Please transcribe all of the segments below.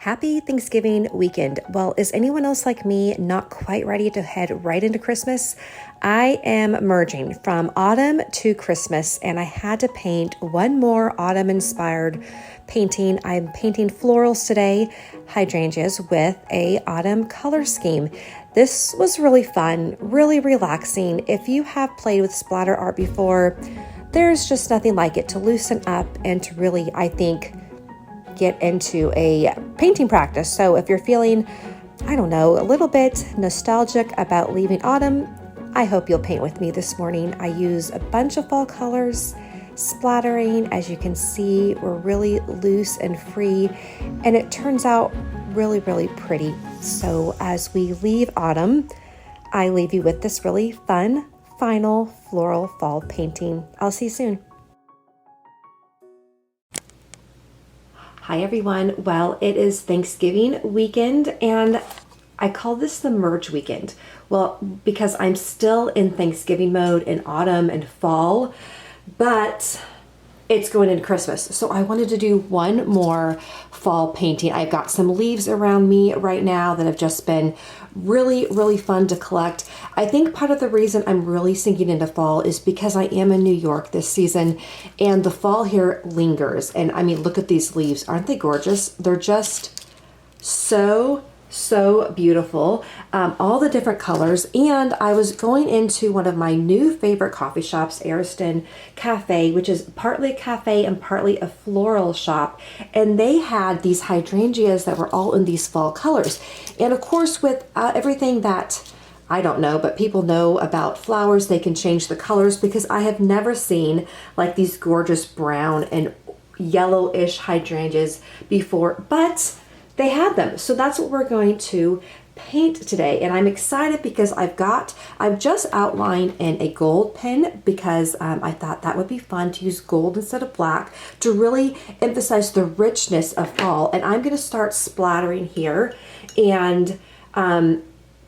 Happy Thanksgiving weekend. Well, is anyone else like me not quite ready to head right into Christmas? I am merging from autumn to Christmas, and I had to paint one more autumn-inspired painting. I'm painting florals today, hydrangeas, with a autumn color scheme. This was really fun, really relaxing. If you have played with splatter art before, there's just nothing like it to loosen up and to really, I think, get into a painting practice. So if you're feeling, I don't know, a little bit nostalgic about leaving autumn, I hope you'll paint with me this morning. I use a bunch of fall colors, splattering. As you can see, we're really loose and free, and it turns out really, really pretty. So as we leave autumn, I leave you with this really fun final floral fall painting. I'll see you soon. Hi everyone. Well, it is Thanksgiving weekend and I call this the merge weekend. Well, because I'm still in Thanksgiving mode in autumn and fall, but it's going into Christmas. So I wanted to do one more fall painting. I've got some leaves around me right now that have just been really, really fun to collect. I think part of the reason I'm really sinking into fall is because I am in New York this season and the fall here lingers. And I mean, look at these leaves. Aren't they gorgeous? They're just so beautiful. All the different colors. And I was going into one of my new favorite coffee shops, Ariston Cafe, which is partly a cafe and partly a floral shop. And they had these hydrangeas that were all in these fall colors. And of course, with everything that I don't know, but people know about flowers, they can change the colors, because I have never seen like these gorgeous brown and yellowish hydrangeas before, but they had them. So that's what we're going to paint today. And I'm excited because I've just outlined in a gold pen because I thought that would be fun to use gold instead of black to really emphasize the richness of fall. And I'm going to start splattering here and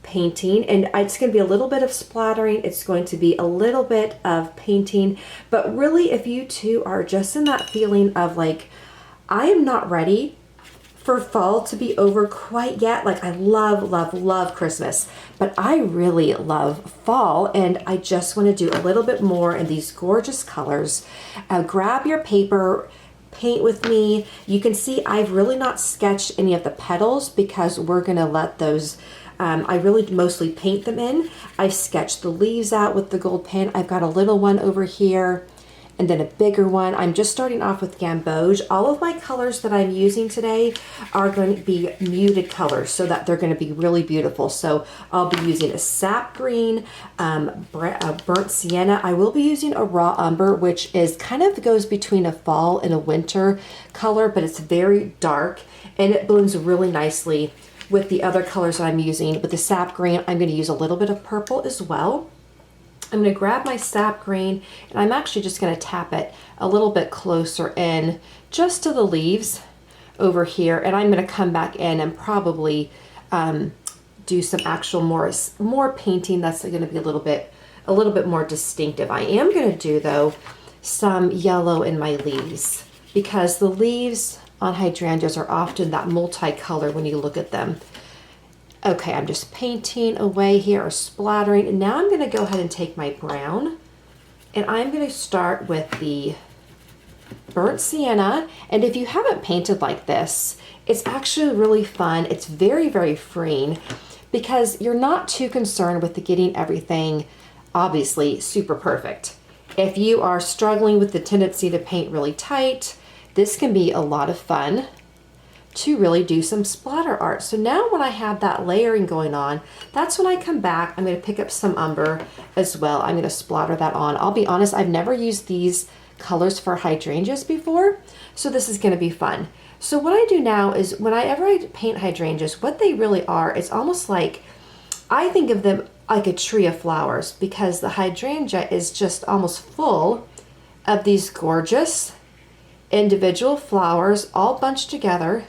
painting, and it's going to be a little bit of splattering, it's going to be a little bit of painting, but really if you two are just in that feeling of like, I am not ready for fall to be over quite yet. Like I love Christmas, but I really love fall, and I just want to do a little bit more in these gorgeous colors. Grab your paper, paint with me. You can see I've really not sketched any of the petals because we're gonna let those, I really mostly paint them in. I've sketched the leaves out with the gold pen. I've got a little one over here and then a bigger one. I'm just starting off with gamboge. All of my colors that I'm using today are going to be muted colors so that they're going to be really beautiful. So I'll be using a sap green, a burnt sienna. I will be using a raw umber, which is kind of goes between a fall and a winter color, but it's very dark and it blends really nicely with the other colors that I'm using. With the sap green, I'm going to use a little bit of purple as well. I'm going to grab my sap green and I'm actually just going to tap it a little bit closer in just to the leaves over here, and I'm going to come back in and probably do some actual more painting that's going to be a little bit more distinctive. I am going to do though some yellow in my leaves because the leaves on hydrangeas are often that multicolor when you look at them. Okay, I'm just painting away here or splattering. And now I'm going to go ahead and take my brown and I'm going to start with the burnt sienna. And if you haven't painted like this, it's actually really fun. It's very, very freeing because you're not too concerned with getting everything obviously super perfect. If you are struggling with the tendency to paint really tight, this can be a lot of fun to really do some splatter art. So now when I have that layering going on, that's when I come back. I'm going to pick up some umber as well. I'm going to splatter that on. I'll be honest, I've never used these colors for hydrangeas before, so this is going to be fun. So what I do now is whenever I paint hydrangeas, what they really are, it's almost like, I think of them like a tree of flowers, because the hydrangea is just almost full of these gorgeous individual flowers all bunched together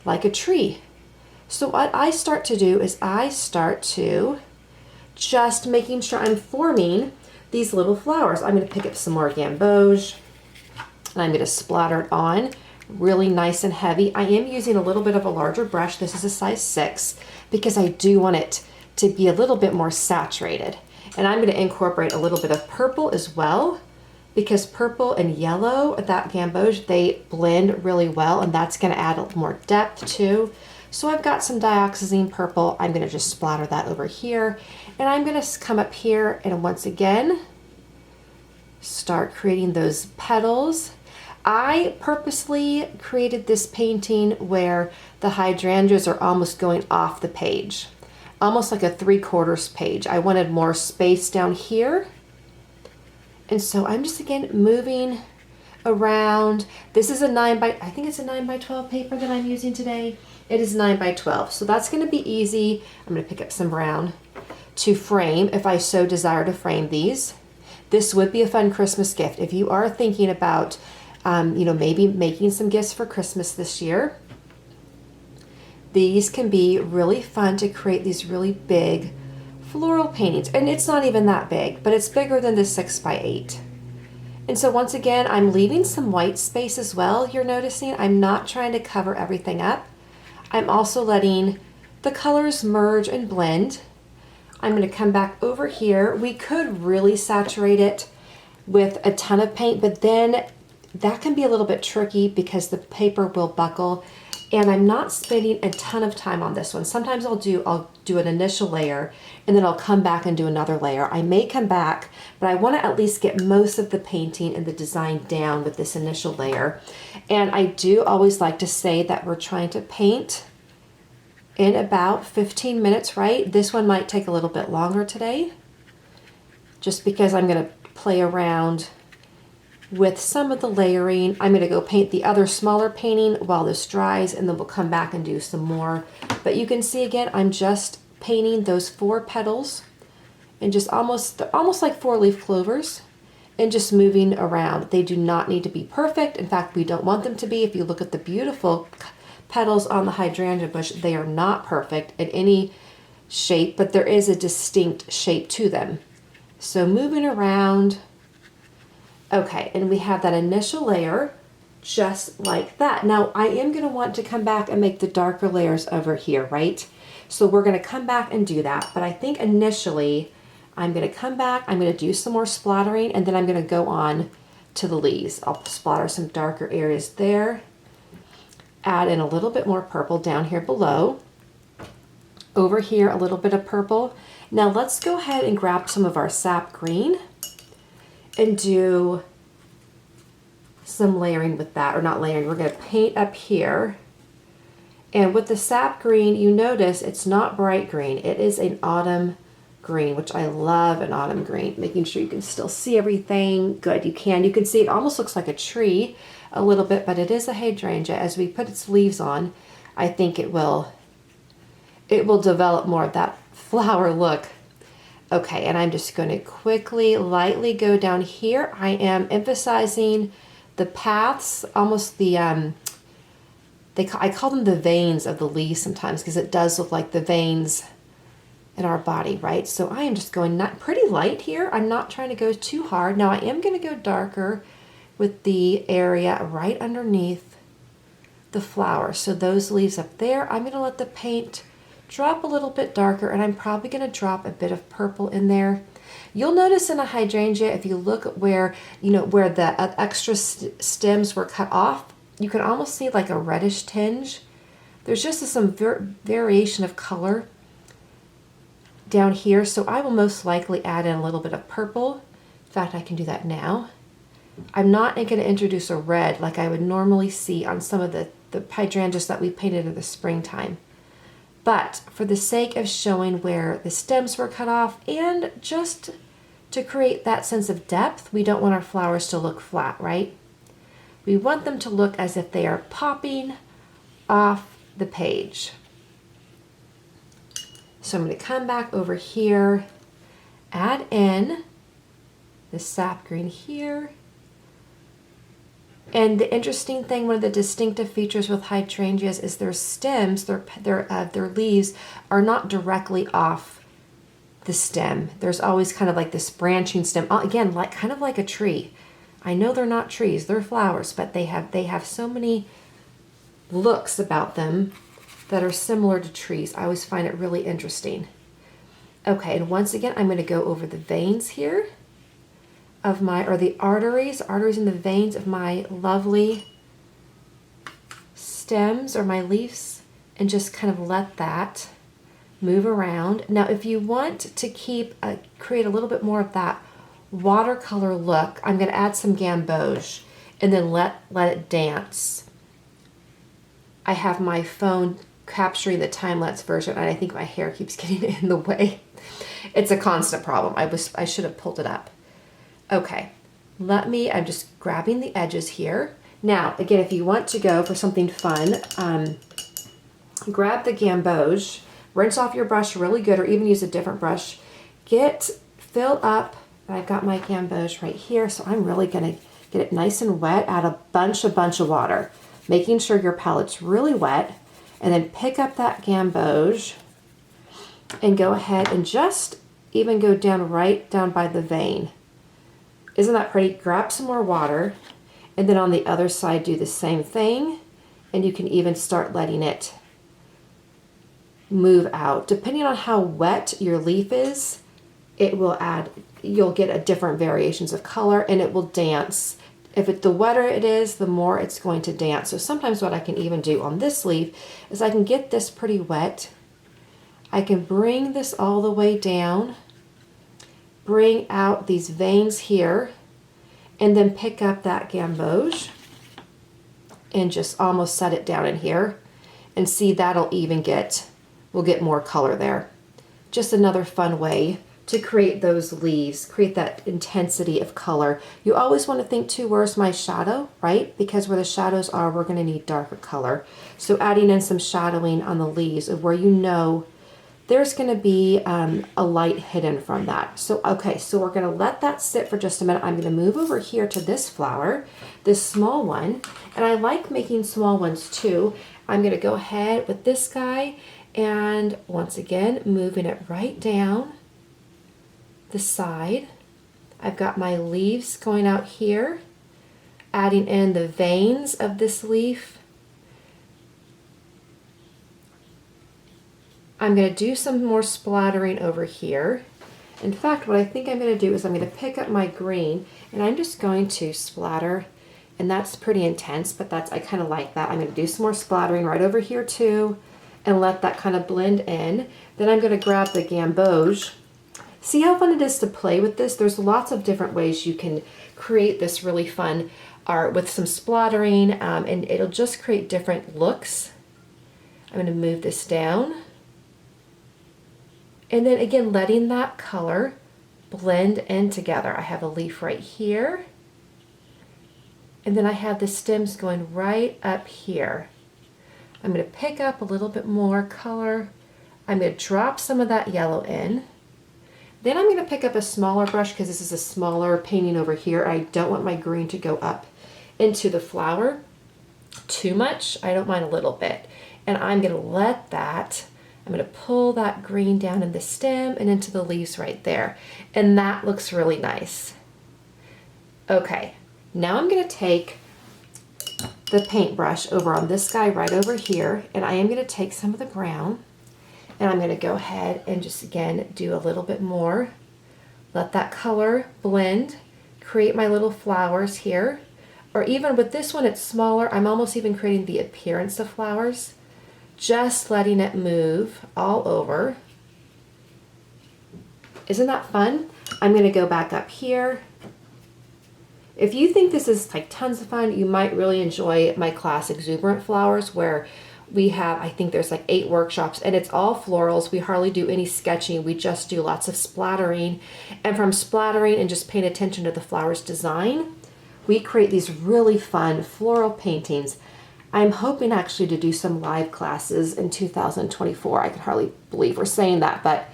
like a tree. So what I start to do is I start to just making sure I'm forming these little flowers. I'm going to pick up some more gamboge and I'm going to splatter it on really nice and heavy. I am using a little bit of a larger brush. This is a size 6 because I do want it to be a little bit more saturated. And I'm going to incorporate a little bit of purple as well, because purple and yellow, that gamboge, they blend really well, and that's going to add more depth too. So I've got some dioxazine purple. I'm going to just splatter that over here, and I'm going to come up here and once again start creating those petals. I purposely created this painting where the hydrangeas are almost going off the page, almost like a 3/4 page. I wanted more space down here. And so I'm just again moving around. This is a I think it's a 9x12 paper that I'm using today. It is 9x12. So that's going to be easy. I'm going to pick up some brown to frame if I so desire to frame these. This would be a fun Christmas gift. If you are thinking about, maybe making some gifts for Christmas this year, these can be really fun to create these really big floral paintings. And it's not even that big, but it's bigger than the 6x8. And so once again, I'm leaving some white space as well. You're noticing I'm not trying to cover everything up. I'm also letting the colors merge and blend. I'm going to come back over here. We could really saturate it with a ton of paint, but then that can be a little bit tricky because the paper will buckle. And I'm not spending a ton of time on this one. Sometimes I'll do an initial layer and then I'll come back and do another layer. I may come back, but I want to at least get most of the painting and the design down with this initial layer. And I do always like to say that we're trying to paint in about 15 minutes, right? This one might take a little bit longer today, just because I'm going to play around with some of the layering. I'm going to go paint the other smaller painting while this dries, and then we'll come back and do some more. But you can see again, I'm just painting those 4 petals and just almost like 4-leaf clovers, and just moving around. They do not need to be perfect. In fact, we don't want them to be. If you look at the beautiful petals on the hydrangea bush, they are not perfect in any shape, but there is a distinct shape to them. So moving around. Okay, and we have that initial layer just like that. Now I am going to want to come back and make the darker layers over here, right? So we're going to come back and do that. But I think initially I'm going to come back, I'm going to do some more splattering, and then I'm going to go on to the leaves. I'll splatter some darker areas there. Add in a little bit more purple down here below. Over here, a little bit of purple. Now let's go ahead and grab some of our sap green and do some layering with that, or not layering, we're going to paint up here. And with the sap green, you notice it's not bright green, it is an autumn green, which I love an autumn green. Making sure you can still see everything. Good, you can see it almost looks like a tree a little bit, but it is a hydrangea. As we put its leaves on, I think it will develop more of that flower look. Okay, and I'm just going to quickly, lightly go down here. I am emphasizing the paths, almost the, I call them the veins of the leaves sometimes, because it does look like the veins in our body, right? So I am just going pretty light here. I'm not trying to go too hard. Now I am going to go darker with the area right underneath the flower. So those leaves up there, I'm going to let the paint drop a little bit darker, and I'm probably going to drop a bit of purple in there. You'll notice in a hydrangea, if you look at where the extra stems were cut off, you can almost see like a reddish tinge. There's just some variation of color down here, so I will most likely add in a little bit of purple. In fact, I can do that now. I'm not going to introduce a red like I would normally see on some of the hydrangeas that we painted in the springtime. But for the sake of showing where the stems were cut off, and just to create that sense of depth, we don't want our flowers to look flat, right? We want them to look as if they are popping off the page. So I'm going to come back over here, add in the sap green here. And the interesting thing, one of the distinctive features with hydrangeas is their stems, their leaves are not directly off the stem. There's always kind of like this branching stem, again, kind of like a tree. I know they're not trees, they're flowers, but they have so many looks about them that are similar to trees. I always find it really interesting. Okay, and once again, I'm going to go over the veins here of my, or the arteries in the veins of my lovely stems or my leaves, and just kind of let that move around. Now, if you want to create a little bit more of that watercolor look, I'm going to add some gamboge and then let it dance. I have my phone capturing the time-lapse version, and I think my hair keeps getting in the way. It's a constant problem. I should have pulled it up. Okay, I'm just grabbing the edges here. Now, again, if you want to go for something fun, grab the gamboge, rinse off your brush really good, or even use a different brush. Fill up, I've got my gamboge right here, so I'm really gonna get it nice and wet, add a bunch of water, making sure your palette's really wet, and then pick up that gamboge and go ahead and just even go down right down by the vein. Isn't that pretty? Grab some more water, and then on the other side do the same thing, and you can even start letting it move out. Depending on how wet your leaf is, you'll get a different variations of color, and it will dance. The wetter it is, the more it's going to dance. So sometimes what I can even do on this leaf is I can get this pretty wet. I can bring this all the way down, bring out these veins here, and then pick up that gamboge and just almost set it down in here, and see we'll get more color there. Just another fun way to create those leaves, create that intensity of color. You always want to think too, where's my shadow, right? Because where the shadows are, we're going to need darker color. So adding in some shadowing on the leaves of where you know there's going to be a light hidden from that. So, okay, so we're going to let that sit for just a minute. I'm going to move over here to this flower, this small one, and I like making small ones too. I'm going to go ahead with this guy, and once again, moving it right down the side. I've got my leaves going out here, adding in the veins of this leaf. I'm going to do some more splattering over here. In fact, what I think I'm going to do is I'm going to pick up my green, and I'm just going to splatter, and that's pretty intense, but I kind of like that. I'm going to do some more splattering right over here too, and let that kind of blend in. Then I'm going to grab the gamboge. See how fun it is to play with this? There's lots of different ways you can create this really fun art with some splattering, and it'll just create different looks. I'm going to move this down. And then again, letting that color blend in together. I have a leaf right here, and then I have the stems going right up here. I'm going to pick up a little bit more color. I'm going to drop some of that yellow in. Then I'm going to pick up a smaller brush because this is a smaller painting over here. I don't want my green to go up into the flower too much. I don't mind a little bit. And I'm going to pull that green down in the stem and into the leaves right there. And that looks really nice. Okay, now I'm going to take the paintbrush over on this guy right over here, and I am going to take some of the brown, and I'm going to go ahead and just again do a little bit more. Let that color blend, create my little flowers here. Or even with this one, it's smaller. I'm almost even creating the appearance of flowers. Just letting it move all over. Isn't that fun? I'm going to go back up here. If you think this is like tons of fun, you might really enjoy my class Exuberant Flowers, where we have, I think there's like 8 workshops, and it's all florals. We hardly do any sketching. We just do lots of splattering. And from splattering and just paying attention to the flower's design, we create these really fun floral paintings. I'm hoping actually to do some live classes in 2024. I can hardly believe we're saying that, but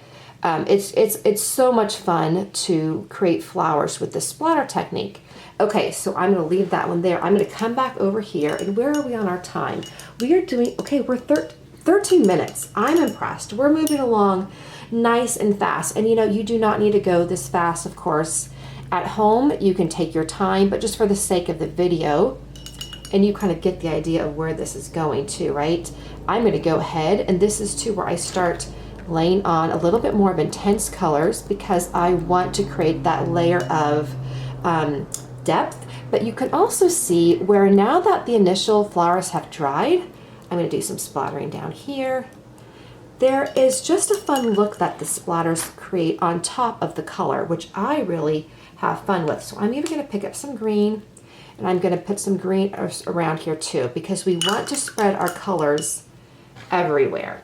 it's so much fun to create flowers with the splatter technique. Okay, so I'm going to leave that one there. I'm going to come back over here, and where are we on our time? We are doing, okay, we're 13 minutes. I'm impressed. We're moving along nice and fast, and you know, you do not need to go this fast, of course. At home, you can take your time, but just for the sake of the video and you kind of get the idea of where this is going to, right? I'm going to go ahead, and this is to where I start laying on a little bit more of intense colors because I want to create that layer of depth. But you can also see where now that the initial flowers have dried, I'm going to do some splattering down here. There is just a fun look that the splatters create on top of the color, which I really have fun with. So I'm even going to pick up some green, and I'm going to put some green around here too, because we want to spread our colors everywhere.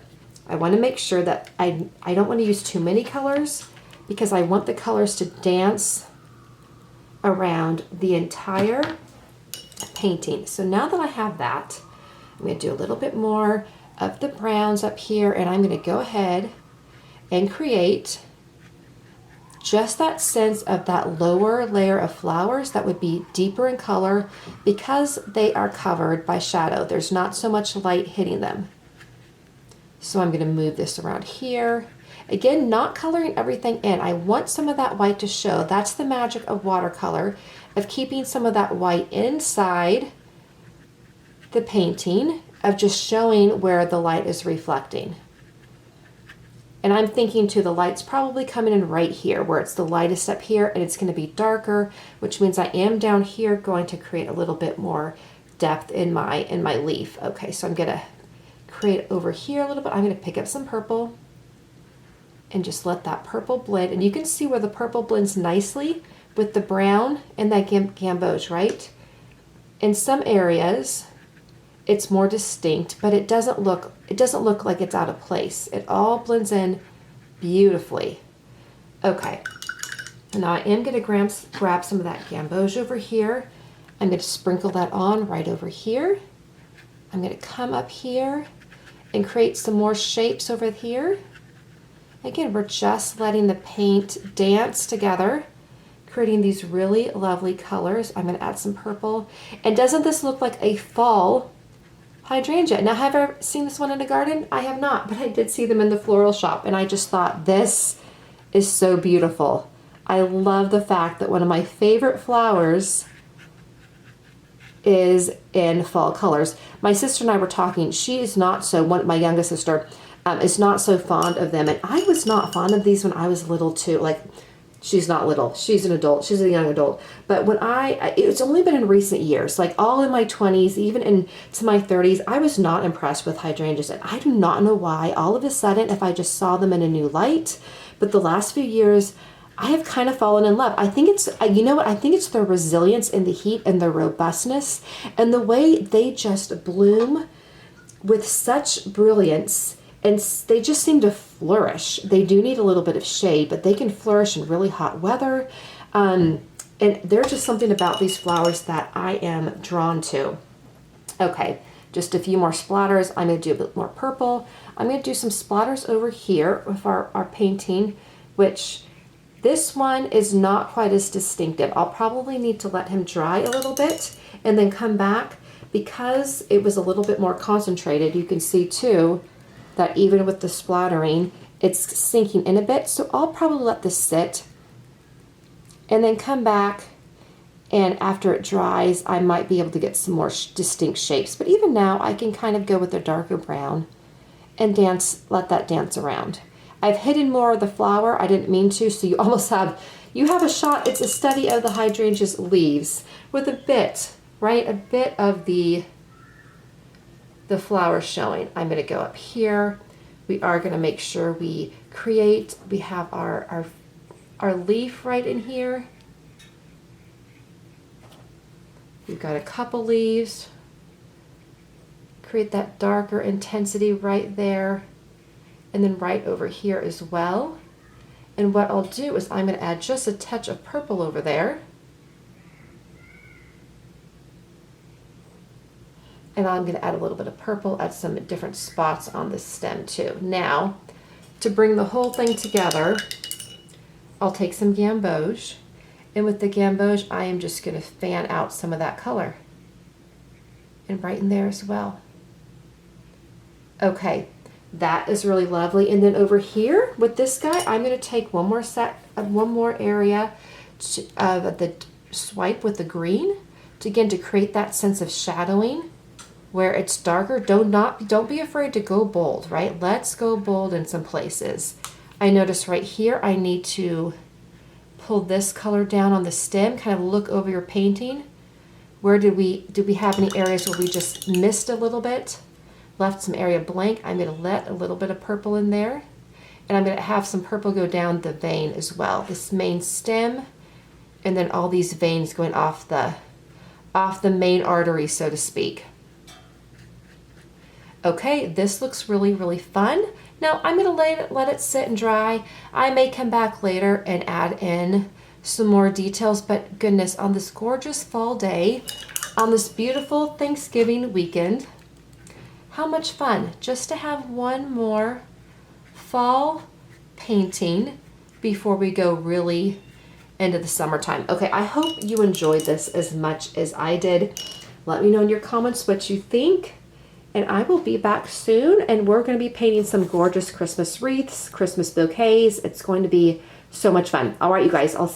I want to make sure that I don't want to use too many colors because I want the colors to dance around the entire painting. So now that I have that, I'm going to do a little bit more of the browns up here, and I'm going to go ahead and create just that sense of that lower layer of flowers that would be deeper in color because they are covered by shadow. There's not so much light hitting them. So I'm going to move this around here. Again, not coloring everything in. I want some of that white to show. That's the magic of watercolor, of keeping some of that white inside the painting, of just showing where the light is reflecting. And I'm thinking too, the light's probably coming in right here where it's the lightest up here, and it's going to be darker, which means I am down here going to create a little bit more depth in my leaf. Okay, so I'm going to create over here a little bit. I'm going to pick up some purple and just let that purple blend. And you can see where the purple blends nicely with the brown and that gamboge, right? In some areas, it's more distinct, but it doesn't look like it's out of place. It all blends in beautifully. Okay, now I am going to grab some of that gamboge over here. I'm going to sprinkle that on right over here. I'm going to come up here and create some more shapes over here. Again, we're just letting the paint dance together, creating these really lovely colors. I'm going to add some purple. And doesn't this look like a fall hydrangea? Now, have I ever seen this one in a garden? I have not, but I did see them in the floral shop, and I just thought this is so beautiful. I love the fact that one of my favorite flowers is in fall colors. My sister and I were talking. She is not so, my youngest sister is not so fond of them, and I was not fond of these when I was little too. Like, she's not little, she's an adult, she's a young adult. But when it's only been in recent years, like all in my 20s, even into my 30s, I was not impressed with hydrangeas. And I do not know why. All of a sudden, if I just saw them in a new light, but the last few years, I have kind of fallen in love. I think it's, you know what, I think it's their resilience in the heat and their robustness and the way they just bloom with such brilliance. And they just seem to flourish. They do need a little bit of shade, but they can flourish in really hot weather. And there's just something about these flowers that I am drawn to. Okay, just a few more splatters. I'm going to do a bit more purple. I'm going to do some splatters over here with our painting, which this one is not quite as distinctive. I'll probably need to let him dry a little bit and then come back because it was a little bit more concentrated. You can see too that even with the splattering, it's sinking in a bit. So I'll probably let this sit and then come back, and after it dries, I might be able to get some more distinct shapes. But even now, I can kind of go with the darker brown and let that dance around. I've hidden more of the flower. I didn't mean to, so you almost have a shot. It's a study of the hydrangea's leaves with a bit, right? A bit of the flower showing. I'm going to go up here. We are going to make sure we have our leaf right in here. We've got a couple leaves. Create that darker intensity right there. And then right over here as well. And what I'll do is I'm going to add just a touch of purple over there. And I'm going to add a little bit of purple at some different spots on the stem too. Now, to bring the whole thing together, I'll take some gamboge. And with the gamboge, I am just going to fan out some of that color. And right in there as well. Okay, that is really lovely. And then over here with this guy, I'm going to take one more area of the swipe with the green to create that sense of shadowing where it's darker. Don't be afraid to go bold, right? Let's go bold in some places. I notice right here I need to pull this color down on the stem, kind of look over your painting. Where did we have any areas where we just missed a little bit? Left some area blank. I'm going to let a little bit of purple in there. And I'm going to have some purple go down the vein as well. This main stem, and then all these veins going off the main artery, so to speak. Okay, this looks really, really fun. Now I'm going to let it sit and dry. I may come back later and add in some more details, but goodness, on this gorgeous fall day, on this beautiful Thanksgiving weekend, how much fun just to have one more fall painting before we go really into the summertime. Okay, I hope you enjoyed this as much as I did. Let me know in your comments what you think, and I will be back soon, and we're going to be painting some gorgeous Christmas wreaths, Christmas bouquets. It's going to be so much fun. All right, you guys, I'll